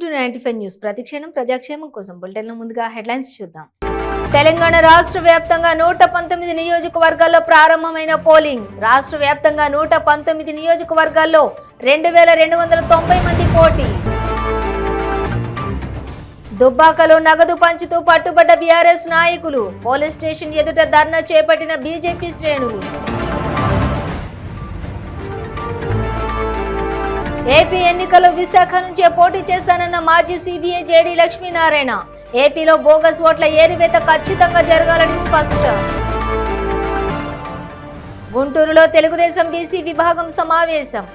To 95 news. ప్రతిక్షణం ప్రజాక్షేమం కోసం బులెటిన్ల ముందుగా హెడ్లైన్స్ చూద్దాం. తెలంగాణ రాష్ట్ర వ్యాప్తంగా 119 నియోజకవర్గాల్లో ప్రారంభమైన పోలింగ్. రాష్ట్ర వ్యాప్తంగా 119 నియోజకవర్గాల్లో 2290 మంది పోటీ. దుబ్బాకలో నగదు పంచుతూ పట్టుబడ్డ బీఆర్ఎస్ నాయకులు. పోలీస్ స్టేషన్ ఎదుట ధర్నా చేపట్టిన బీజేపీ శ్రేణులు. ఏపీ ఎన్నికల్లో విశాఖ నుంచే పోటీ చేస్తానన్న మాజీ సిబిఐ జేడీ లక్ష్మీనారాయణ. ఏపీలో బోగస్ ఓట్ల ఏరివేత ఖచ్చితంగా జరగాలని స్పష్టం. గుంటూరులో తెలుగుదేశం బీసీ విభాగం సమావేశం.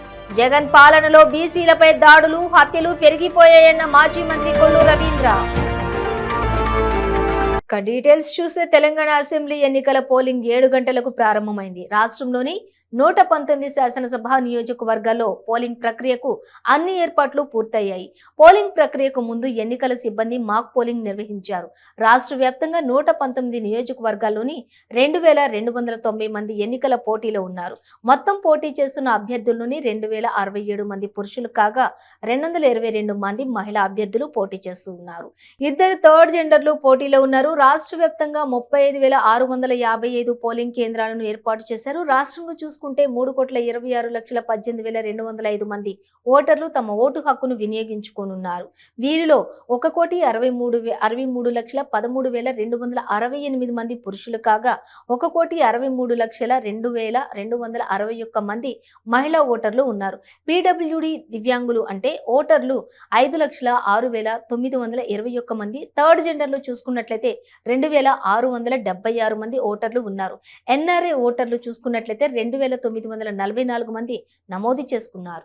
జగన్ పాలనలో బీసీలపై దాడులు, హత్యలు పెరిగిపోయాయన్న మాజీ మంత్రి కొల్లు రవీంద్ర. డీటెయిల్స్ చూస్తే తెలంగాణ అసెంబ్లీ ఎన్నికల పోలింగ్ 7 గంటలకు ప్రారంభమైంది. రాష్ట్రంలోని 119 శాసనసభ నియోజకవర్గాల్లో పోలింగ్ ప్రక్రియకు అన్ని ఏర్పాట్లు పూర్తయ్యాయి. పోలింగ్ ప్రక్రియకు ముందు ఎన్నికల సిబ్బంది మాక్ పోలింగ్ నిర్వహించారు. రాష్ట్ర వ్యాప్తంగా 119 నియోజకవర్గాల్లోని 2290 మంది ఎన్నికల పోటీలో ఉన్నారు. మొత్తం పోటీ చేస్తున్న అభ్యర్థుల్లోని 2067 మంది పురుషులు కాగా 222 మంది మహిళా అభ్యర్థులు పోటీ చేస్తూ ఉన్నారు. 2 థర్డ్ జెండర్లు పోటీలో ఉన్నారు. రాష్ట్ర వ్యాప్తంగా 35,655 పోలింగ్ కేంద్రాలను ఏర్పాటు చేశారు. రాష్ట్రంలో చూసుకుంటే 3,26,18,205 మంది ఓటర్లు తమ ఓటు హక్కును వినియోగించుకోనున్నారు. వీరిలో 1,63,13,268 మంది పురుషులు కాగా 1,63,02,261 మంది మహిళా ఓటర్లు ఉన్నారు. పీడబ్ల్యూడి దివ్యాంగులు అంటే ఓటర్లు 5,06,921 మంది. థర్డ్ జెండర్లు చూసుకున్నట్లయితే 2,676 మంది ఓటర్లు ఉన్నారు. ఎన్ఆర్ఐ ఓటర్లు చూసుకున్నట్లయితే 2,944 మంది నమోదు చేసుకున్నారు.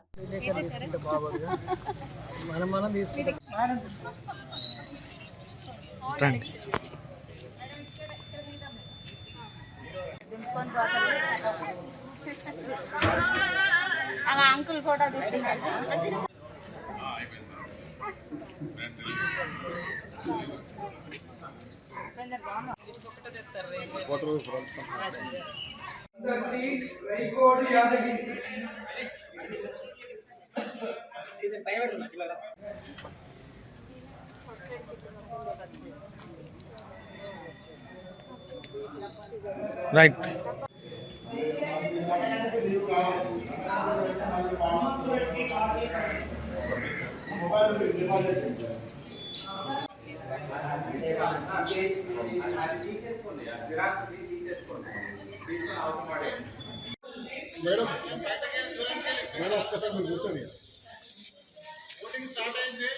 అంకుల్ ఫోటో తీసుకున్నారు. రైట్. మేడం ఒక్కసారి మీరు కూర్చోండి. ఓటింగ్ స్టార్ట్ అయింది.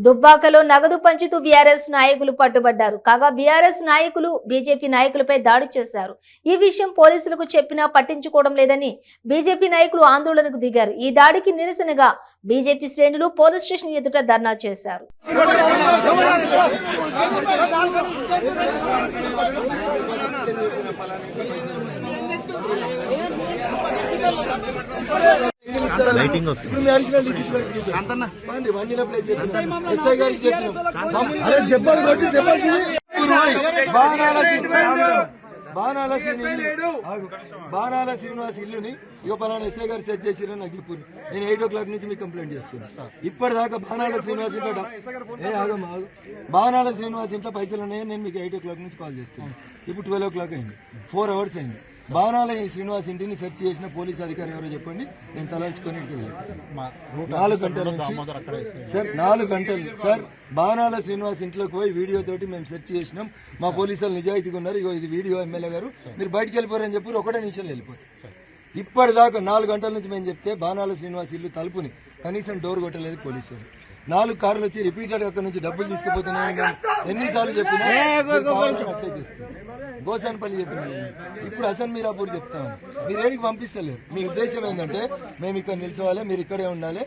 దుబ్బాకలో నగదు పంచుతూ బీఆర్ఎస్ నాయకులు పట్టుబడ్డారు. కాగా బీఆర్ఎస్ నాయకులు బీజేపీ నాయకులపై దాడి చేశారు. ఈ విషయం పోలీసులకు చెప్పినా పట్టించుకోవడం లేదని బీజేపీ నాయకులు ఆందోళనకు దిగారు. ఈ దాడికి నిరసనగా బీజేపీ శ్రేణులు పోలీస్ స్టేషన్ ఎదుట ధర్నా చేశారు. లైటింగ్ వస్తుంది. బాణాల శ్రీనివాస్ ఇల్లుని ఇక పలానా ఎస్ఐ గారు సెట్ చేసిరని నాకు ఇప్పుడు నేను 8 o'clock నుంచి మీకు కంప్లైంట్ చేస్తున్నాను. ఇప్పటిదాకా బాణాల శ్రీనివాస్ ఇంట్లో బాణాల శ్రీనివాస్ ఇంట్లో పైసలు ఉన్నాయని నేను మీకు 8 o'clock నుంచి కాల్ చేస్తున్నాను. ఇప్పుడు 12 o'clock అయింది. 4 hours అయింది. బాణాల శ్రీనివాస్ ఇంటిని సెర్చ్ చేసిన పోలీస్ అధికారి ఎవరో చెప్పండి. నేను తలంచుకొని ఇంటికి వెళ్ళాను. 4 గంటల నుంచి సార్ 4 గంటలు సార్ బాణాల శ్రీనివాస్ ఇంట్లోకి పోయి వీడియో తోటి మేము సెర్చ్ చేసినాం. మా పోలీసులు నిజాయితీగా ఉన్నారు. ఇగో ఇది వీడియో, ఎమ్మెల్యే గారు మీరు బయటకు వెళ్ళిపోరని చెప్పి 1 నిమిషంలో వెళ్ళిపోతారు. ఇప్పటిదాకా 4 గంటల నుంచి మేము చెప్తే బాణాల శ్రీనివాస్ ఇల్లు తలుపుని కనీసం డోర్ కొట్టలేదు పోలీసులు. 4 కార్లు వచ్చి రిపీటెడ్ అక్కడ నుంచి డబ్బులు తీసుకుపోతున్నాయని ఎన్నిసార్లు చెప్పినా అట్లే చేస్తుంది. గోసాన్పల్లి చెప్పిన ఇప్పుడు హసన్ మీరాపూర్ చెప్తాను. మీరు ఏడికి పంపిస్తలేరు. మీ ఉద్దేశం ఏంటంటే మేము ఇక్కడ నిల్చోవాలి, మీరు ఇక్కడే ఉండాలి.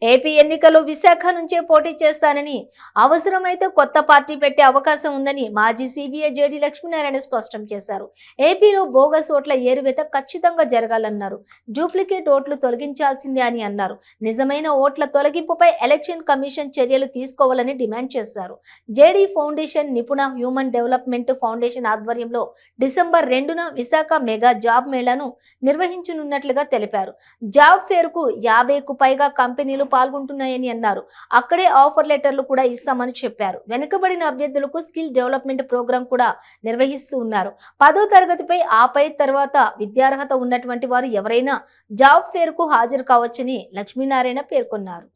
ఏపీ ఎన్నికల్లో విశాఖ నుంచే పోటీ చేస్తానని, అవసరమైతే కొత్త పార్టీ పెట్టే అవకాశం ఉందని మాజీ సిబిఐ జేడీ లక్ష్మీనారాయణ స్పష్టం చేశారు. ఏపీలో బోగస్ ఓట్ల ఏరువేత ఖచ్చితంగా జరగాలన్నారు. డూప్లికేట్ ఓట్లు తొలగించాల్సిందే అని అన్నారు. నిజమైన ఓట్ల తొలగింపుపై ఎలక్షన్ కమిషన్ చర్యలు తీసుకోవాలని డిమాండ్ చేశారు. JD foundation, Nipuna human development foundation ఆధ్వర్యంలో డిసెంబర్ 2న విశాఖ మెగా జాబ్ మేళాను నిర్వహించనున్నట్లుగా తెలిపారు. జాబ్ ఫేర్ కు 50కు పైగా కంపెనీలు పాల్గొంటున్నాయని అన్నారు. అక్కడే ఆఫర్ లెటర్లు కూడా ఇస్తామని చెప్పారు. వెనుకబడిన అభ్యర్థులకు స్కిల్ డెవలప్మెంట్ ప్రోగ్రాం కూడా నిర్వహిస్తూ ఉన్నారు. 10వ తరగతిపై ఆపై తర్వాత విద్యార్హత ఉన్నటువంటి వారు ఎవరైనా జాబ్ ఫేర్ కు హాజరు కావచ్చని లక్ష్మీనారాయణ పేర్కొన్నారు.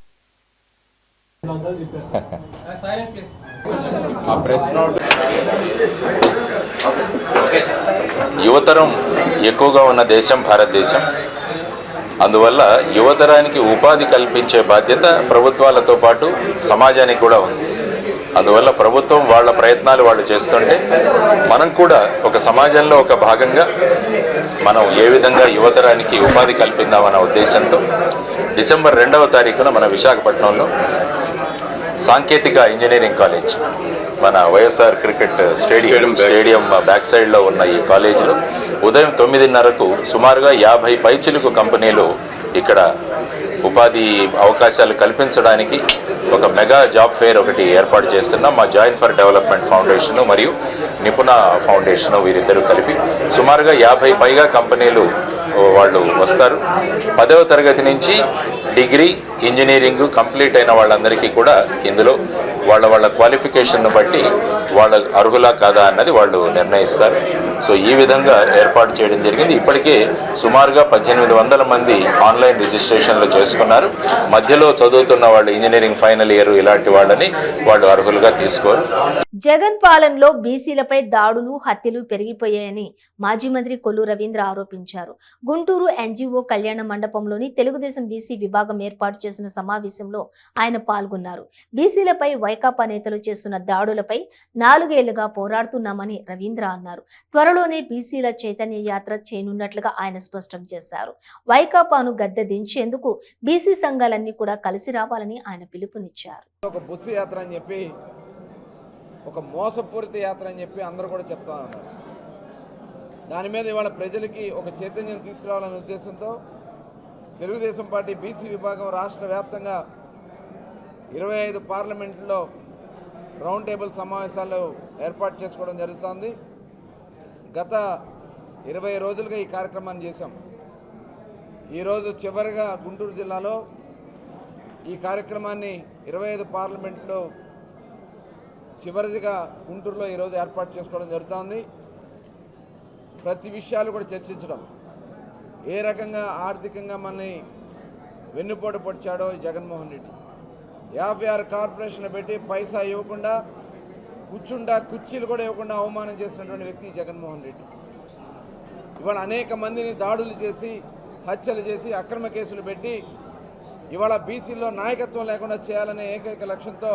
యువతరం ఎక్కువగా ఉన్న దేశం భారతదేశం. అందువల్ల యువతరానికి ఉపాధి కల్పించే బాధ్యత ప్రభుత్వాలతో పాటు సమాజానికి కూడా ఉంది. అందువల్ల ప్రభుత్వం వాళ్ళ ప్రయత్నాలు వాళ్ళు చేస్తుంటే మనం కూడా ఒక సమాజంలో ఒక భాగంగా మనం ఏ విధంగా యువతరానికి ఉపాధి కల్పిద్దామన్న ఉద్దేశంతో డిసెంబర్ 2వ తారీఖున మన విశాఖపట్నంలో సాంకేతిక ఇంజనీరింగ్ కాలేజ్, మన వైఎస్ఆర్ క్రికెట్ స్టేడియం బ్యాక్ సైడ్లో ఉన్న ఈ కాలేజీలో ఉదయం 9:30కు సుమారుగా 50 పైచిలుకు కంపెనీలు ఇక్కడ ఉపాధి అవకాశాలు కల్పించడానికి ఒక మెగా జాబ్ ఫేర్ ఒకటి ఏర్పాటు చేస్తున్నాం. మా జాయిన్ ఫర్ డెవలప్మెంట్ ఫౌండేషన్ మరియు నిపుణ ఫౌండేషన్ వీరిద్దరూ కలిపి సుమారుగా 50 పైగా కంపెనీలు వాళ్ళు వస్తారు. 10వ తరగతి నుంచి డిగ్రీ, ఇంజనీరింగ్ కంప్లీట్ అయిన వాళ్ళందరికీ కూడా ఇందులో వాళ్ళ క్వాలిఫికేషన్ను బట్టి వాళ్ళ అర్హులా కాదా అన్నది వాళ్ళు నిర్ణయిస్తారు. సో ఈ విధంగా ఏర్పాటు చేయడం జరిగింది. ఇప్పటికే సుమారుగా 1800 మంది ఆన్లైన్ రిజిస్ట్రేషన్లు చేసుకున్నారు. మధ్యలో చదువుతున్న వాళ్ళు ఇంజనీరింగ్ ఫైనల్ ఇయర్ ఇలాంటి వాళ్ళని వాళ్ళు అర్హులుగా తీసుకోరు. జగన్ పాలనలో బీసీలపై దాడులు, హత్యలు పెరిగిపోయాయని మాజీ మంత్రి కొల్లు రవీంద్ర ఆరోపించారు. గుంటూరు ఎన్జీఓ కళ్యాణ మండపంలోని తెలుగుదేశం బీసీ విభాగం ఏర్పాటు చేసిన సమావేశంలో ఆయన పాల్గొన్నారు. బీసీలపై వైకాపా నేతలు చేస్తున్న దాడులపై 4 ఏళ్లుగా పోరాడుతున్నామని రవీంద్ర అన్నారు. త్వరలోనే బీసీల చైతన్య యాత్ర చేయనున్నట్లుగా ఆయన స్పష్టం చేశారు. వైకాపాను గద్దె దించేందుకు బీసీ సంఘాలన్నీ కూడా కలిసి రావాలని ఆయన పిలుపునిచ్చారు. ఒక మోసపూరిత యాత్ర అని చెప్పి అందరూ కూడా చెప్తా ఉన్నారు. దాని మీద ఇవాళ ప్రజలకి ఒక చైతన్యం తీసుకురావాలనే ఉద్దేశంతో తెలుగుదేశం పార్టీ బీసీ విభాగం రాష్ట్ర వ్యాప్తంగా 25 పార్లమెంట్లో రౌండ్ టేబుల్ సమావేశాలు ఏర్పాటు చేసుకోవడం జరుగుతోంది. గత 20 రోజులుగా ఈ కార్యక్రమాన్ని చేశాం. ఈరోజు చివరిగా గుంటూరు జిల్లాలో ఈ కార్యక్రమాన్ని 25 పార్లమెంట్లో చివరిదిగా గుంటూరులో ఈరోజు ఏర్పాటు చేసుకోవడం జరుగుతోంది. ప్రతి విషయాలు కూడా చర్చించడం, ఏ రకంగా ఆర్థికంగా మనని వెన్నుపోటు పొడిచాడో జగన్మోహన్ రెడ్డి. 56 కార్పొరేషన్లు పెట్టి పైసా ఇవ్వకుండా, కుర్చీలు కూడా ఇవ్వకుండా అవమానం చేసినటువంటి వ్యక్తి జగన్మోహన్ రెడ్డి. ఇవాళ అనేక మందిని దాడులు చేసి, హత్యలు చేసి, అక్రమ కేసులు పెట్టి ఇవాళ బీసీలో నాయకత్వం లేకుండా చేయాలనే ఏకైక లక్ష్యంతో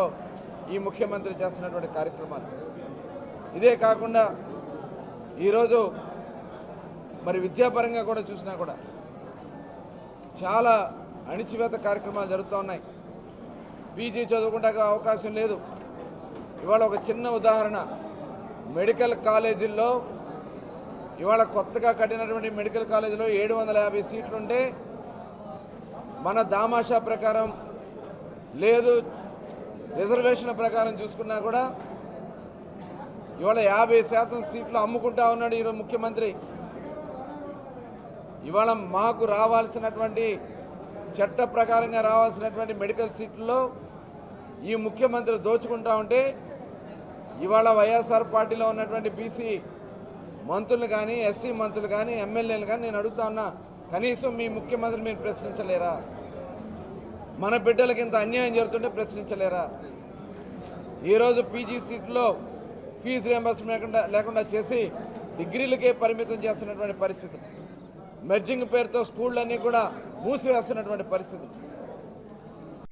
ఈ ముఖ్యమంత్రి చేస్తున్నటువంటి కార్యక్రమాలు. ఇదే కాకుండా ఈరోజు మరి విద్యాపరంగా కూడా చూసినా కూడా చాలా అణిచివేత కార్యక్రమాలు జరుగుతూ ఉన్నాయి. పీజీ చదువుకుంటే అవకాశం లేదు. ఇవాళ ఒక చిన్న ఉదాహరణ, మెడికల్ కాలేజీల్లో ఇవాళ కొత్తగా కట్టినటువంటి మెడికల్ కాలేజీలో 750 సీట్లుంటే మన దామాషా ప్రకారం లేదు, రిజర్వేషన్ల ప్రకారం చూసుకున్నా కూడా ఇవాళ 50% సీట్లు అమ్ముకుంటా ఉన్నాడు ఈరోజు ముఖ్యమంత్రి. ఇవాళ మాకు రావాల్సినటువంటి చట్ట ప్రకారంగా రావాల్సినటువంటి మెడికల్ సీట్లలో ఈ ముఖ్యమంత్రి దోచుకుంటా ఉంటే ఇవాళ వైఎస్ఆర్ పార్టీలో ఉన్నటువంటి బీసీ మంత్రులు కానీ, ఎస్సీ మంత్రులు కానీ, ఎమ్మెల్యేలు కానీ నేను అడుగుతా ఉన్నా, కనీసం మీ ముఖ్యమంత్రి మీరు ప్రశ్నించలేరా? మన బిడ్డలకి ఇంత అన్యాయం జరుగుతుంటే ప్రశ్నించలేరా? ఈరోజు పీజీ సీట్లో ఫీజు రియంబర్స్మెంట్ లేకుండా చేసి డిగ్రీలకే పరిమితం చేస్తున్నటువంటి పరిస్థితులు, మెర్జింగ్ పేరుతో స్కూళ్ళన్నీ కూడా మూసివేస్తున్నటువంటి పరిస్థితులు.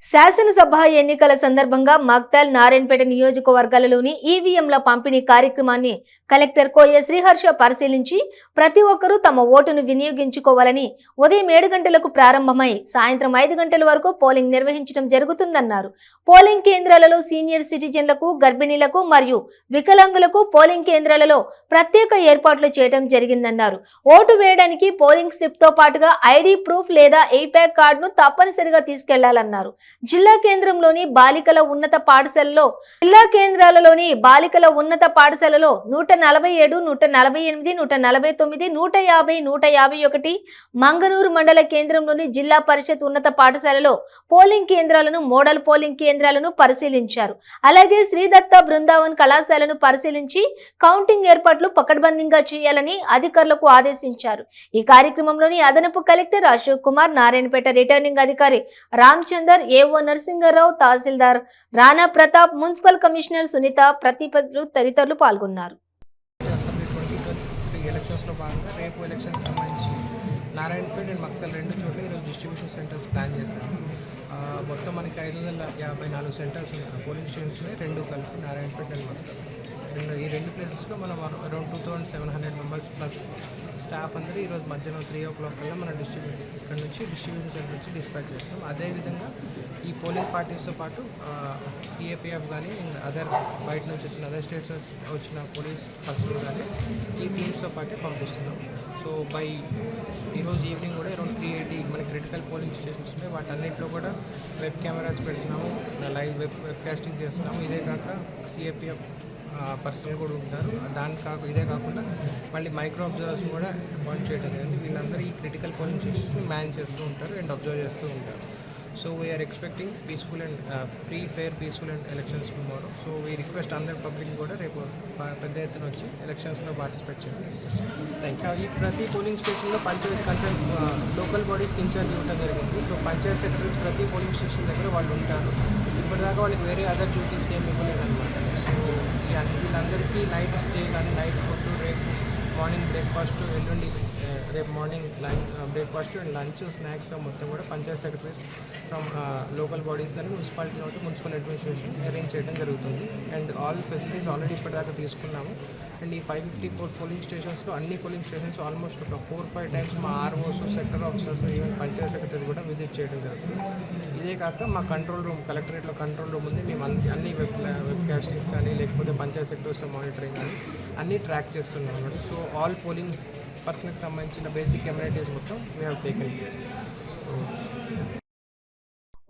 శాసనసభ ఎన్నికల సందర్భంగా మక్తల్ నారాయణపేట నియోజకవర్గాలలోని ఈవీఎంల పంపిణీ కార్యక్రమాన్ని కలెక్టర్ కోయ శ్రీహర్ష పరిశీలించి ప్రతి ఒక్కరూ తమ ఓటును వినియోగించుకోవాలని ఉదయం 7 గంటలకు ప్రారంభమై సాయంత్రం 5 గంటల వరకు పోలింగ్ నిర్వహించడం జరుగుతుందన్నారు. పోలింగ్ కేంద్రాలలో సీనియర్ సిటిజన్లకు, గర్భిణీలకు మరియు వికలాంగులకు పోలింగ్ కేంద్రాలలో ప్రత్యేక ఏర్పాట్లు చేయడం జరిగిందన్నారు. ఓటు వేయడానికి పోలింగ్ స్లిప్ తో పాటుగా ఐడి ప్రూఫ్ లేదా ఏప్యాక్ కార్డును తప్పనిసరిగా తీసుకెళ్లాలన్నారు. జిల్లా కేంద్రంలోని బాలికల ఉన్నత పాఠశాలలో 147, 148, 149, 150, 151, మంగనూరు మండల కేంద్రంలోని జిల్లా పరిషత్ ఉన్నత పాఠశాలలో పోలింగ్ కేంద్రాలను, మోడల్ పోలింగ్ కేంద్రాలను పరిశీలించారు. అలాగే శ్రీదత్త బృందావన్ కళాశాలను పరిశీలించి కౌంటింగ్ ఏర్పాట్లు పకడ్బందీగా చేయాలని అధికారులకు ఆదేశించారు. ఈ కార్యక్రమంలోని అదనపు కలెక్టర్ అశోక్ కుమార్, నారాయణపేట రిటర్నింగ్ అధికారి రామచందర్, ఏఓ నరసింగరావు, తహసీల్దార్ రాణా ప్రతాప్, మున్సిపల్ కమిషనర్ సునీత తదితరులు పాల్గొన్నారు. ఎలక్షన్స్లో భాగంగా రేపు ఎలక్షన్కి సంబంధించి నారాయణపేట అండ్ మక్తల్ 2 చోట్ల ఈరోజు డిస్ట్రిబ్యూషన్ సెంటర్స్ ప్లాన్ చేశారు. మొత్తం మనకి 554 సెంటర్స్ ఉన్నాయి, పోలింగ్ స్టేషన్స్ ఉన్నాయి, 2 కలిపి నారాయణపేట అండ్ మక్తల్. ఈ 2 ప్లేసెస్లో మనం అరౌండ్ 2700 మెంబర్స్ ప్లస్ స్టాఫ్ అందరూ ఈరోజు మధ్యాహ్నం 3 o'clock కల్లా మనం ఇక్కడ నుంచి డిస్ట్రిబ్యూషన్ సెంటర్ నుంచి డిస్పాచ్ చేస్తాం. అదేవిధంగా ఈ పోలింగ్ పార్టీస్తో పాటు సిఏపిఎఫ్ కానీ అదర్ బయట నుంచి వచ్చిన అదర్ స్టేట్స్ వచ్చిన పోలీస్ పర్సనల్ కానీ ఈ టీమ్స్తో పాటే పంపిస్తున్నాం. సో ఈరోజు ఈవినింగ్ కూడా అరౌండ్ 380 మనకి క్రిటికల్ పోలింగ్ స్టేషన్స్ ఉన్నాయి. వాటన్నిటిలో కూడా వెబ్ కెమెరాస్ పెడుతున్నాము, లైవ్ వెబ్ కాస్టింగ్ చేస్తున్నాము. ఇదే కాక సిఏపిఎఫ్ పర్సనల్ కూడా ఉంటారు. ఇదే కాకుండా మళ్ళీ మైక్రో అబ్జర్వర్స్ కూడా అపాయింట్ చేయడం జరిగింది. వీళ్ళందరూ ఈ క్రిటికల్ పోలింగ్ స్టేషన్స్ని మ్యాన్ చేస్తూ ఉంటారు అండ్ అబ్జర్వ్ చేస్తూ ఉంటారు. So we are expecting peaceful and free, fair, peaceful and elections tomorrow. So we request అందరి పబ్లిక్ కూడా రేపు పెద్ద ఎత్తున వచ్చి ఎలక్షన్స్లో పార్టిసిపేట్ చేయండి. Thank you. ఈ ప్రతి పోలింగ్ స్టేషన్లో పంచాయత్ లోకల్ బాడీస్కి ఇన్ఛార్జ్ ఇవ్వడం జరిగింది. సో పంచాయత్ సెక్రటరీస్ ప్రతి పోలింగ్ స్టేషన్ దగ్గర వాళ్ళు ఉంటారు. ఇప్పటిదాకా వాళ్ళకి వేరే అదర్ డ్యూటీస్ ఏమి ఇవ్వలేదు అనమాట. సో వీళ్ళందరికీ నైట్ స్టే కానీ, నైట్ ఫుడ్, రేపు మార్నింగ్ బ్రేక్ఫాస్ట్, ఎల్లుండి రేపు morning breakfast and lunch, snacks మొత్తం కూడా Panchayat secretaries from local bodies కానీ మున్సిపాలిటీ నుండి మున్సిపల్ అడ్మినిస్ట్రేషన్ అరేంజ్ చేయడం జరుగుతుంది. అండ్ ఆల్ ఫెసిలిటీస్ ఆల్రెడీ ఇప్పటిదాకా తీసుకున్నాము. అండ్ ఈ 554 పోలింగ్ స్టేషన్స్లో అన్ని పోలింగ్ స్టేషన్స్ ఆల్మోస్ట్ ఒక 4-5 times మా ROs, sector officers, even Panchayat secretaries కూడా విజిట్ చేయడం జరుగుతుంది. ఇదే కాక మా కంట్రోల్ రూమ్, కలెక్టరేట్లో కంట్రోల్ రూమ్ ఉంది. మేము అన్ని వెబ్ కాస్టింగ్స్ కానీ లేకపోతే పంచాయత్ సెక్టర్స్లో మానిటరింగ్ కానీ అన్నీ ట్రాక్ చేస్తున్నాం అన్నమాట. సో ఆల్ పోలింగ్ పర్సన్కి సంబంధించిన బేసిక్ కమ్యూనిటీస్ మొత్తం we have taken care. So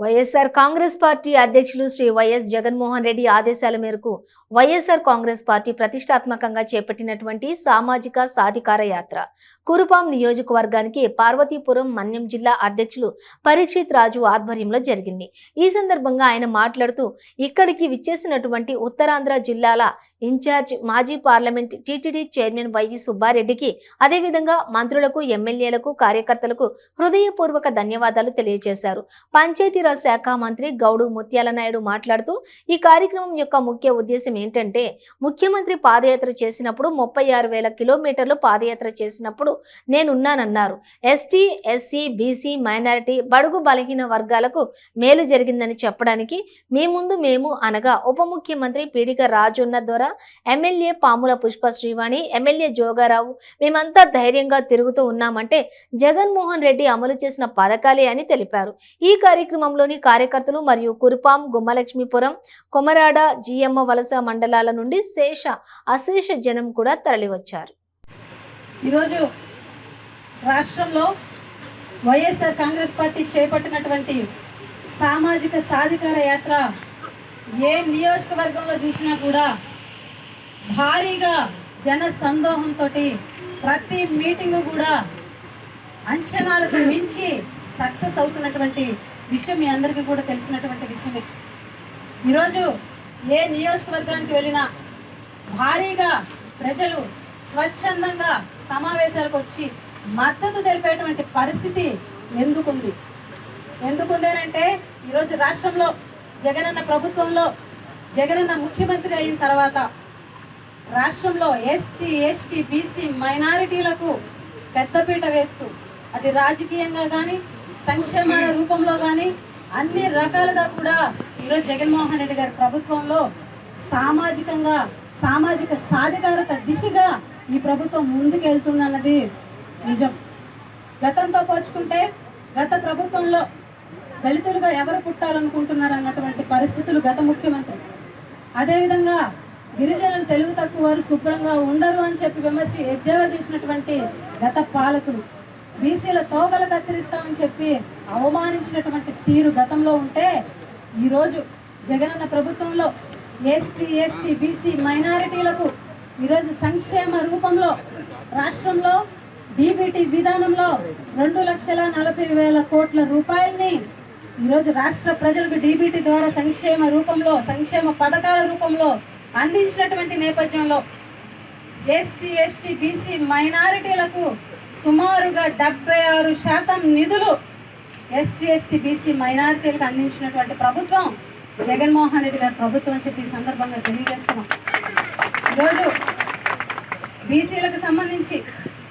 YSR Congress party అధ్యక్షులు శ్రీ వైఎస్ జగన్మోహన్ రెడ్డి ఆదేశాల మేరకు వైఎస్ఆర్ కాంగ్రెస్ పార్టీ ప్రతిష్టాత్మకంగా చేపట్టినటువంటి సామాజిక సాధికార యాత్ర కురుపాం నియోజకవర్గానికి పార్వతీపురం మన్యం జిల్లా అధ్యక్షులు పరీక్షిత్ రాజు ఆధ్వర్యంలో జరిగింది. ఈ సందర్భంగా ఆయన మాట్లాడుతూ ఇక్కడికి విచ్చేసినటువంటి ఉత్తరాంధ్ర జిల్లాల ఇన్ఛార్జ్ మాజీ పార్లమెంట్ టీటీడీ చైర్మన్ వైవి సుబ్బారెడ్డికి, అదేవిధంగా మంత్రులకు, ఎమ్మెల్యేలకు, కార్యకర్తలకు హృదయపూర్వక ధన్యవాదాలు తెలియజేశారు. పంచాయతీరాజ్ శాఖ మంత్రి గౌడు ముత్యాల నాయుడు మాట్లాడుతూ ఈ కార్యక్రమం యొక్క ముఖ్య ఉద్దేశం ఏంటంటే, ముఖ్యమంత్రి పాదయాత్ర చేసినప్పుడు 36,000 కిలోమీటర్లు పాదయాత్ర చేసినప్పుడు నేనున్నానన్నారు. ఎస్టీ, ఎస్సీ, బీసీ, మైనారిటీ, బడుగు బలహీన వర్గాలకు మేలు జరిగిందని చెప్పడానికి మీ ముందు మేము అనగా ఉప ముఖ్యమంత్రి పీడిక రాజన్న ద్వారా ఎమ్మెల్యే పాముల పుష్ప శ్రీవాణి, ఎమ్మెల్యే జోగారావు మేమంతా ధైర్యంగా తిరుగుతూ ఉన్నామంటే జగన్మోహన్ రెడ్డి అమలు చేసిన పథకాలే అని తెలిపారు. ఈ కార్యక్రమంలోని కార్యకర్తలు మరియు కురుపాం, గుమ్మలక్ష్మీపురం, కొమరాడ, జిఎమ్మ వలస మండలాల నుండి అశేష జనం కూడా తరలివచ్చారు. ఈరోజు రాష్ట్రంలో వైఎస్ఆర్ కాంగ్రెస్ పార్టీ చేపట్టినటువంటి సామాజిక సాధికార యాత్ర ఏ నియోజకవర్గంలో చూసినా కూడా భారీగా జన సందోహంతో ప్రతి మీటింగ్ కూడా అంచనాలకు మించి సక్సెస్ అవుతున్నటువంటి విషయం మీ అందరికీ కూడా తెలిసినటువంటి విషయమే. ఈరోజు ఏ నియోజకవర్గానికి వెళ్ళినా భారీగా ప్రజలు స్వచ్ఛందంగా సమావేశాలకు వచ్చి మద్దతు తెలిపేటువంటి పరిస్థితి ఎందుకుందేనంటే ఈరోజు రాష్ట్రంలో జగనన్న ప్రభుత్వంలో జగనన్న ముఖ్యమంత్రి అయిన తర్వాత రాష్ట్రంలో ఎస్సీ, ఎస్టీ, బీసీ, మైనారిటీలకు పెద్దపీట వేస్తూ అది రాజకీయంగా కానీ, సంక్షేమాల రూపంలో కానీ, అన్ని రకాలుగా కూడా ఈరోజు జగన్మోహన్ రెడ్డి గారి ప్రభుత్వంలో సామాజిక సాధికారత దిశగా ఈ ప్రభుత్వం ముందుకెళ్తుందన్నది నిజం. గతంతో పోల్చుకుంటే గత ప్రభుత్వంలో దళితులుగా ఎవరు పుట్టాలనుకుంటున్నారు అన్నటువంటి పరిస్థితులు గత ముఖ్యమంత్రి, అదేవిధంగా గిరిజనులు తెలివి తక్కువ వారు శుభ్రంగా ఉండరు అని చెప్పి ఎద్దేవా చేసినటువంటి గత పాలకులు, బీసీల తోగలు కత్తిరిస్తామని చెప్పి అవమానించినటువంటి తీరు గతంలో ఉంటే, ఈరోజు జగనన్న ప్రభుత్వంలో ఎస్సీ ఎస్టీ బీసీ మైనారిటీలకు ఈరోజు సంక్షేమ రూపంలో రాష్ట్రంలో డీబీటీ విధానంలో 2,40,000 కోట్ల రూపాయలని ఈరోజు రాష్ట్ర ప్రజలకు డీబీటీ ద్వారా సంక్షేమ పథకాల రూపంలో అందించినటువంటి నేపథ్యంలో ఎస్సీ ఎస్టీ బీసీ మైనారిటీలకు సుమారుగా 76% నిధులు ఎస్సీ ఎస్టీ బీసీ మైనారిటీలకు అందించినటువంటి ప్రభుత్వం జగన్మోహన్ రెడ్డి గారి ప్రభుత్వం అని చెప్పి ఈ సందర్భంగా తెలియజేస్తున్నాం. ఈరోజు బీసీలకు సంబంధించి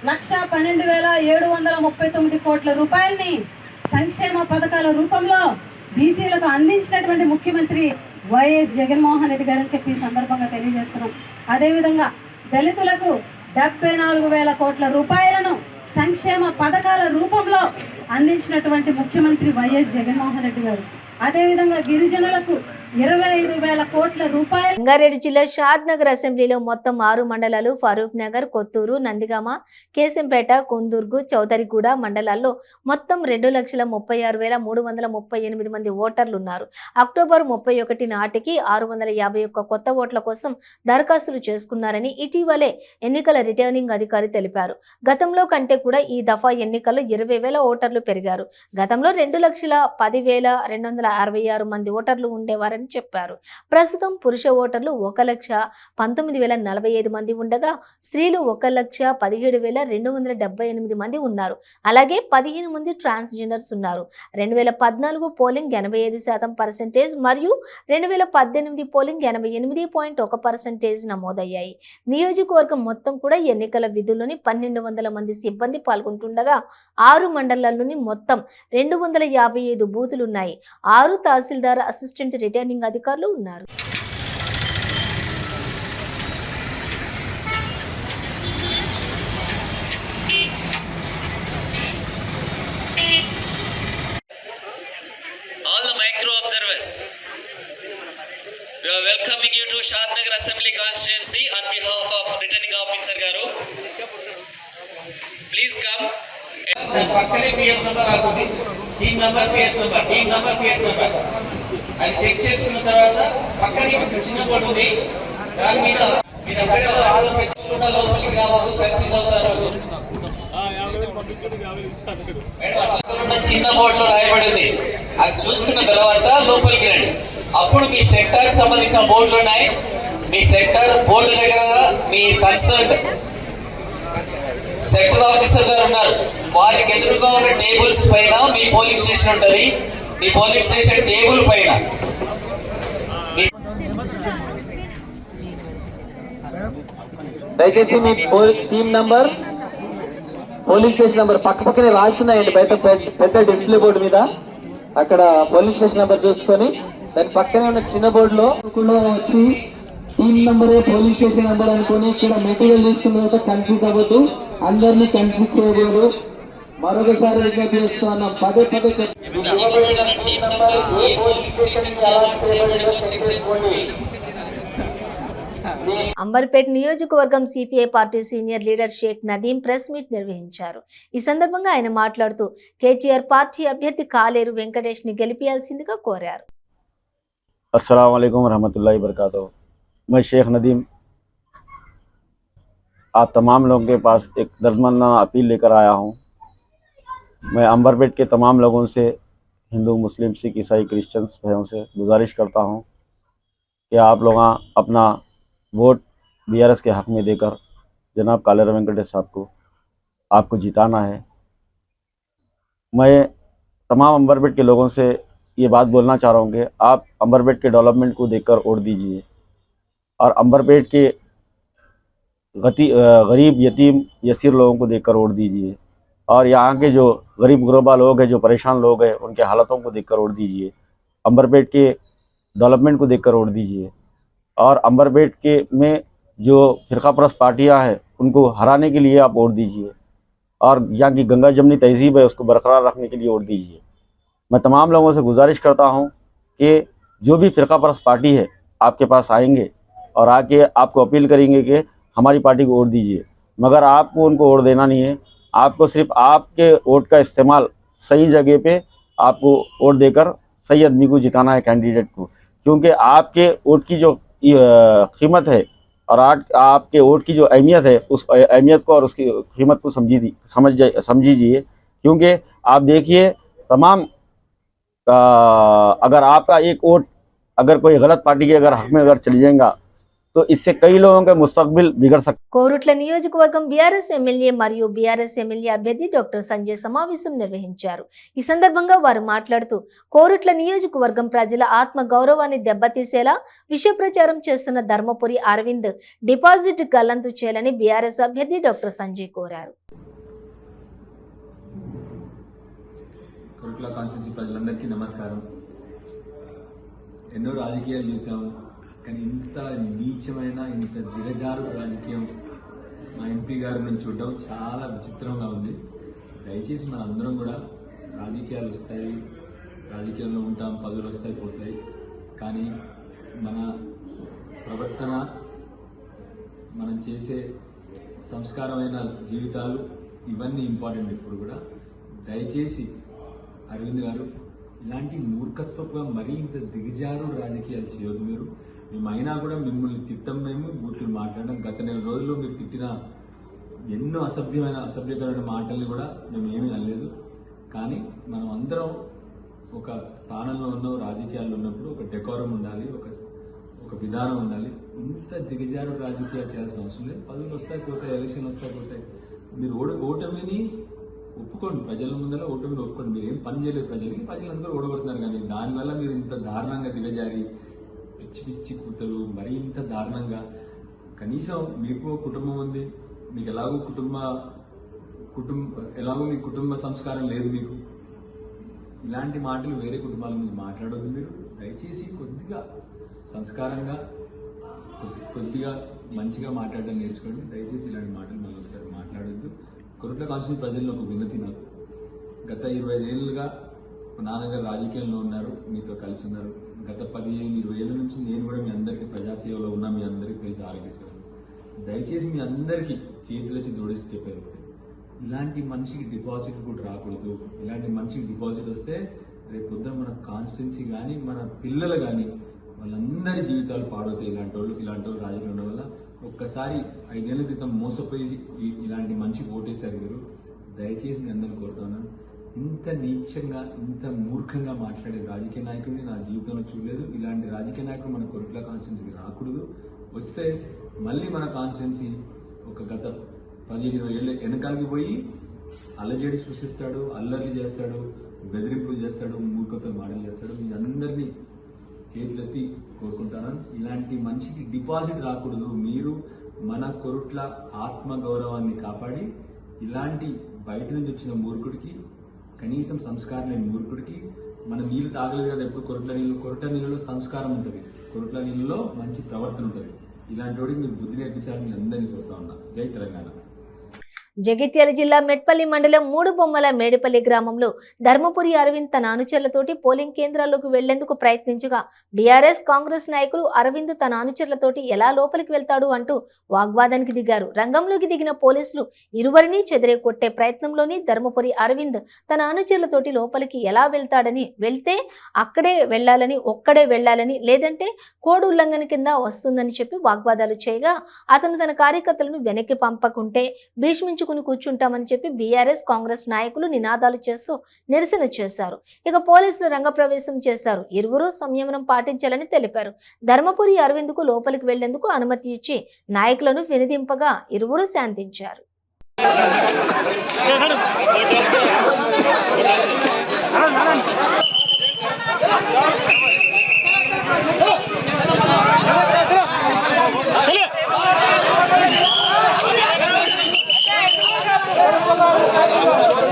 1,12,739 కోట్ల రూపాయలని సంక్షేమ పథకాల రూపంలో బీసీలకు అందించినటువంటి ముఖ్యమంత్రి వైఎస్ జగన్మోహన్ రెడ్డి గారు అని చెప్పి ఈ సందర్భంగా తెలియజేస్తున్నాం. అదేవిధంగా దళితులకు 74,000 కోట్ల రూపాయలను సంక్షేమ పథకాల రూపంలో అందించినటువంటి ముఖ్యమంత్రి వైఎస్ జగన్మోహన్ రెడ్డి గారు. అదేవిధంగా గిరిజనులకు 25,000 కోట్ల రూపాయలు. రంగారెడ్డి జిల్లా షాద్ నగర్ అసెంబ్లీలో మొత్తం 6 మండలాలు ఫరూక్ నగర్, కొత్తూరు, నందిగామ, కేశంపేట, కుందూర్గు, చౌదరిగూడ మండలాల్లో మొత్తం 2,36,338 మంది ఓటర్లు ఉన్నారు. అక్టోబర్ 31 నాటికి 651 కొత్త ఓట్ల కోసం దరఖాస్తులు చేసుకున్నారని ఇటీవలే ఎన్నికల రిటర్నింగ్ అధికారి తెలిపారు. గతంలో కంటే కూడా ఈ దఫా ఎన్నికల్లో 20,000 ఓటర్లు పెరిగారు. గతంలో 2,10,266 మంది ఓటర్లు ఉండేవారని చెప్పారు. ప్రస్తుతం పురుష ఓటర్లు 1,19,045 మంది ఉండగా స్త్రీలు 1,17,278 మంది ఉన్నారు. అలాగే 15 మంది ట్రాన్స్జెండర్స్ ఉన్నారు. 2014 పోలింగ్ 85% మరియు 2018 పోలింగ్ 88.1% నమోదయ్యాయి. నియోజకవర్గం మొత్తం కూడా ఎన్నికల విధుల్లోని 1,200 మంది సిబ్బంది పాల్గొంటుండగా 6 మండలాల్లోని మొత్తం 255 బూతులున్నాయి. 6 తహసీల్దార్, అసిస్టెంట్ రిటర్నింగ్ అధికారులు ఉన్నారు. All the micro observers, we are welcoming you to Shad Nagar Assembly Constituency on behalf of Returning Officer Garu. Please come. పక్కనే పిఎస్ నంబర్ రాసింది, టీమ్ నంబర్ పిఎస్ నంబర్ అది చెక్ చేసుకున్న తర్వాత పక్కనే చిన్న బోర్డు ఉంది, దాని మీద మీరు అక్కడే కూడా లోపలికి రావద్దు, కన్ఫ్యూజ్ అవుతారు. చిన్న బోర్డులో రాయబడింది, అది చూసుకున్న తర్వాత లోపలికి రండి. అప్పుడు మీ సెక్టార్ కి సంబంధించిన బోర్డులు ఉన్నాయి. మీ సెక్టార్ బోర్డు దగ్గర మీ కన్సర్న్ సెక్టర్ ఆఫీసర్ గారు ఉన్నారు. వారికి ఎదురుగా ఉన్న టేబుల్స్ పైన మీ పోలింగ్ స్టేషన్ ఉంటుంది. మీ పోలింగ్ స్టేషన్ టేబుల్ పైన దయచేసి మీ team number, polling station number పక్కనే రాస్తున్నాయండి బయట పెద్ద డిస్ప్లే బోర్డు మీద. అక్కడ పోలింగ్ స్టేషన్ నంబర్ చూసుకొని దాని పక్కనే ఉన్న చిన్న బోర్డులో వచ్చి టీమ్ నంబరే పోలింగ్ స్టేషన్ నంబర్ అనుకుని ఇక్కడ మెటీరియల్ తీసుకున్న తర్వాత కన్ఫ్యూజ్ అవ్వద్దు, అందరినీ కన్ఫ్యూజ్ చేయకూడదు. మరొకసారి విజ్ఞప్తి చేస్తున్నాం, పదే అంబర్పేట్ నియోజకవర్గం CPI party senior leader Sheikh Nadeem press meet నిర్వహించారు. ఈ సందర్భంగా ఆయన మాట్లాడుతూ కేటీఆర్ పార్టీ అభ్యర్థి కాలేరు వెంకటేష్ ని గెలిపించాల్సిందిగా కోరారు. अस्सलाम वालेकुम रहमतुल्लाहि वबरकातुहू। मैं शेख नदीम आप तमाम लोगों के पास एक दर्दमंदाना अपील लेकर आया हूँ। मैं अंबरपेट के तमाम लोगों से, हिंदू, मुस्लिम, सिख, ईसाई, क्रिश्चियंस भाइयों से गुजारिश करता हूँ कि आप लोग अपना वोट बीआरएस के हक़ में देकर जनाब कालेर वेंकटेश साहब को आपको जिताना है। मैं तमाम अंबरपेट के लोगों से ये बात बोलना चाह रहा हूँ कि आप अंबरपेट के डेवलपमेंट को देखकर वोट दीजिए और अंबरपेट के गरीब, यतीम, यसीर लोगों को देखकर वोट दीजिए। और यहाँ के जो गरीब गुरबा लोग हैं, जो परेशान लोग हैं, उनके हालतों को देखकर वोट दीजिए। अंबरपेट के डेवलपमेंट को देखकर वोट दीजिए। और अंबरपेट के में जो फ़िरक़ापरस्त पार्टियाँ हैं उनको हराने के लिए आप वोट दीजिए। और यहाँ की गंगा जमनी तहज़ीब है उसको बरकरार रखने के लिए वोट दीजिए। मैं तमाम लोगों से गुजारिश करता हूँ कि जो भी फ़िरक़ापरस्त पार्टी है आपके पास आएंगे और आके आपको अपील करेंगे कि हमारी पार्टी को वोट दीजिए, मगर आपको उनको वोट देना नहीं है। आपको सिर्फ आपके वोट का इस्तेमाल सही जगह पे आपको वोट देकर सही आदमी को जिताना है, कैंडिडेट को, क्योंकि आपके वोट की जो कीमत है और आपके वोट की जो अहमियत है, उस अहमियत को और उसकी कीमत को समझिए। क्योंकि आप देखिए तमाम अगर आपका एक वोट अगर कोई गलत पार्टी के अगर हक में अगर चली जाएगा तो इससे कई लोगों का मुस्तकबिल बिगड़ सकता है। కోరుట్ల నియోజకవర్గం బీఆర్ఎస్ ఎమ్మెల్యే మరియు బీఆర్ఎస్ ఎమ్మెల్యే అభ్యర్థి డాక్టర్ సంజయ్ సమావేశం నిర్వహించారు. ఈ సందర్భంగా వారు మాట్లాడుతూ కోరుట్ల నియోజకవర్గం ప్రజల ఆత్మ గౌరవాన్ని దెబ్బతీసేలా విష ప్రచారం చేస్తున్న ధర్మపురి అరవింద్ డిపాజిట్ గల్లంతు చేయాలని బీఆర్ఎస్ అభ్యర్థి డాక్టర్ సంజయ్ కోరారు. కోరుట్ల కాన్స్టిట్యూన్సీ ప్రజలందరికీ నమస్కారం. ఎన్నో రాజకీయాలు చూసాము, కానీ ఇంత నీచమైన ఇంత జిగజారు రాజకీయం మా ఎంపీ గారి నుంచి చూడడం చాలా విచిత్రంగా ఉంది. దయచేసి మన అందరం కూడా రాజకీయాలు వస్తాయి, రాజకీయాల్లో ఉంటాం, పదవులు వస్తాయి పోతాయి, కానీ మన ప్రవర్తన, మనం చేసే సంస్కారమైన జీవితాలు ఇవన్నీ ఇంపార్టెంట్. ఇప్పుడు కూడా దయచేసి అరవింద్ గారు ఇలాంటి మూర్ఖత్వంగా మరీ ఇంత దిగజారు రాజకీయాలు చేయొద్దు. మేము అయినా కూడా మిమ్మల్ని తిట్టం, మేము బూతులు మాట్లాడడం. గత 4 రోజుల్లో మీరు తిట్టిన ఎన్నో అసభ్యకరమైన మాటల్ని కూడా మేము ఏమీ అనలేదు. కానీ మనం అందరం ఒక స్థానంలో ఉన్న రాజకీయాల్లో ఉన్నప్పుడు ఒక డెకోరం ఉండాలి, ఒక విధానం ఉండాలి. ఇంత దిగజారు రాజకీయాలు చేయాల్సిన అవసరం లేదు. పదవులు వస్తాయి పోతాయి, ఎలక్షన్లు వస్తాయి పోతాయి. మీరు ఓటమిని ఒప్పుకోండి, ప్రజల ముందర ఓటమిని ఒప్పుకోండి. మీరు ఏం పని చేయలేదు ప్రజలందరూ ఓడగొడుతున్నారు. కానీ దానివల్ల మీరు ఇంత దారుణంగా దిగజారి పిచ్చి పిచ్చి కూతలు మరీ ఇంత దారుణంగా, కనీసం మీకు కుటుంబం ఉంది, మీకు ఎలాగో మీ కుటుంబ సంస్కారం లేదు. మీకు ఇలాంటి మాటలు వేరే కుటుంబాల గురించి మాట్లాడొద్దు. మీరు దయచేసి కొద్దిగా సంస్కారంగా, కొద్దిగా మంచిగా మాట్లాడడం నేర్చుకోండి. దయచేసి ఇలాంటి మాటలు మళ్ళీ ఒకసారి మాట్లాడొద్దు. కోరుట్ల కాన్స్టిట్యూన్సీ ప్రజల్లో ఒక వినతి నాకు. గత 25 ఏళ్ళుగా నాన్నగారు రాజకీయంలో ఉన్నారు, మీతో కలిసి ఉన్నారు. గత 15-20 ఏళ్ళ నుంచి నేను కూడా మీ అందరికీ ప్రజాసేవలో ఉన్నా, మీ అందరికీ తెలిసి ఆరోగ్య సేవ. దయచేసి మీ అందరికీ చేతులొచ్చి జోడిసి చెప్పారు, ఇలాంటి మనిషికి డిపాజిట్ కూడా రాకూడదు. ఇలాంటి మనిషికి డిపాజిట్ వస్తే రేపు పొద్దున మన కాన్స్టిట్యున్సీ కానీ మన పిల్లలు కానీ వాళ్ళందరి జీవితాలు పాడవుతాయి. ఇలాంటి వాళ్ళు రాజకీయం ఉండడం వల్ల. ఒక్కసారి 5 ఏళ్ల క్రితం మోసపోయి ఇలాంటి మనిషికి ఓటేశారు మీరు. దయచేసి మీ అందరిని కోరుతున్నాను, ఇంత నీచంగా ఇంత మూర్ఖంగా మాట్లాడే రాజకీయ నాయకుడిని నా జీవితంలో చూడలేదు. ఇలాంటి రాజకీయ నాయకుడు మన కోరుట్ల కాన్స్టిట్యున్సీకి రాకూడదు. వస్తే మళ్ళీ మన కాన్స్టిట్యున్సీ ఒక గత 15-20 ఏళ్ళ వెనకాలకి పోయి అల్లజడి సృష్టిస్తాడు, అల్లర్లు చేస్తాడు, బెదిరింపులు చేస్తాడు, మూర్ఖతో మాటలు చేస్తాడు. మీ అందరినీ చేతులెత్తి కోరుకుంటాను, ఇలాంటి మనిషికి డిపాజిట్ రాకూడదు. మీరు మన కోరుట్ల ఆత్మగౌరవాన్ని కాపాడి ఇలాంటి బయట నుంచి వచ్చిన మూర్ఖుడికి, కనీసం సంస్కారం లేని మూర్ఖుడికి, మన నీళ్లు తాగలేదు కదా ఎప్పుడు కొరట నీళ్ళలో సంస్కారం ఉంటుంది, కొరట్ల నీళ్ళలో మంచి ప్రవర్తన ఉంటుంది. ఇలాంటి వాడికి మీరు బుద్ధి నేర్పించాలని మీ అందరినీ కోరుతా ఉన్నా. జై తెలంగాణ. జగిత్యాల జిల్లా మెట్పల్లి మండలం 3 బొమ్మల మేడిపల్లి గ్రామంలో ధర్మపురి అరవింద్ తన అనుచరులతోటి పోలింగ్ కేంద్రాల్లోకి వెళ్లేందుకు ప్రయత్నించగా బీఆర్ఎస్ కాంగ్రెస్ నాయకులు అరవింద్ తన అనుచరులతోటి ఎలా లోపలికి వెళ్తాడు అంటూ వాగ్వాదానికి దిగారు. రంగంలోకి దిగిన పోలీసులు ఇరువరిని చెదిరే కొట్టే ప్రయత్నంలోని ధర్మపురి అరవింద్ తన అనుచరులతోటి లోపలికి ఎలా వెళ్తాడని, వెళ్తే అక్కడే వెళ్లాలని, ఒక్కడే వెళ్లాలని, లేదంటే కోడ్ ఉల్లంఘన కింద వస్తుందని చెప్పి వాగ్వాదాలు చేయగా అతను తన కార్యకర్తలను వెనక్కి పంపకుంటే భీష్మించు కూర్చుంటామని చెప్పి బీఆర్ఎస్ కాంగ్రెస్ నాయకులు నినాదాలు చేస్తూ నిరసన చేశారు. ఇక పోలీసులు రంగప్రవేశం చేశారు. ఇరువురు సంయమనం పాటించాలని తెలిపారు. ధర్మపురి అరవింద్కు లోపలికి వెళ్లేందుకు అనుమతి ఇచ్చి నాయకులను వినిదింపగా ఇరువురు శాంతించారు. Thank you.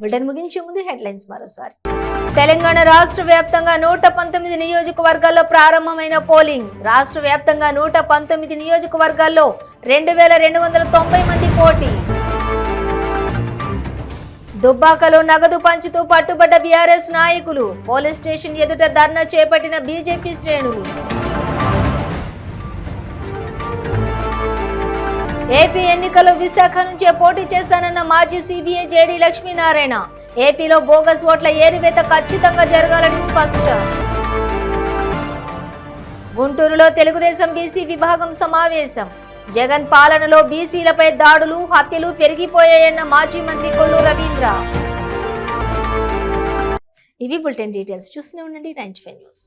బులెటిన్ ముగించే ముందు హెడ్లైన్స్ మరోసారి. తెలంగాణ రాష్ట్ర వ్యాప్తంగా 119 నియోజకవర్గాల్లో ప్రారంభమైన పోలింగ్. రాష్ట్ర వ్యాప్తంగా 119 నియోజకవర్గాల్లో 2290 మంది పోటీ. దుబ్బాకలో నగదు పంచుతూ పట్టుబడ్డ బీఆర్ఎస్ నాయకులు. పోలీస్ స్టేషన్ ఎదుట ధర్నా చేపట్టిన బీజేపీ శ్రేణులు. ఏపీ ఎన్నికల్లో విశాఖ నుంచే పోటీ చేస్తానన్న మాజీ సిబిఐ జేడీ లక్ష్మీనారాయణ. ఏపీలో బోగస్ ఓట్ల ఏరివేత ఖచ్చితంగా జరగాలని స్పష్టం. గుంటూరులో తెలుగుదేశం బీసీ విభాగం సమావేశం. జగన్ పాలనలో బీసీలపై దాడులు, హత్యలు పెరిగిపోయాయన్న మాజీ మంత్రి కొల్లు రవీంద్ర. ఇవి బులెటిన్ డీటెయిల్స్. చూస్తూనే ఉండండి 95 న్యూస్.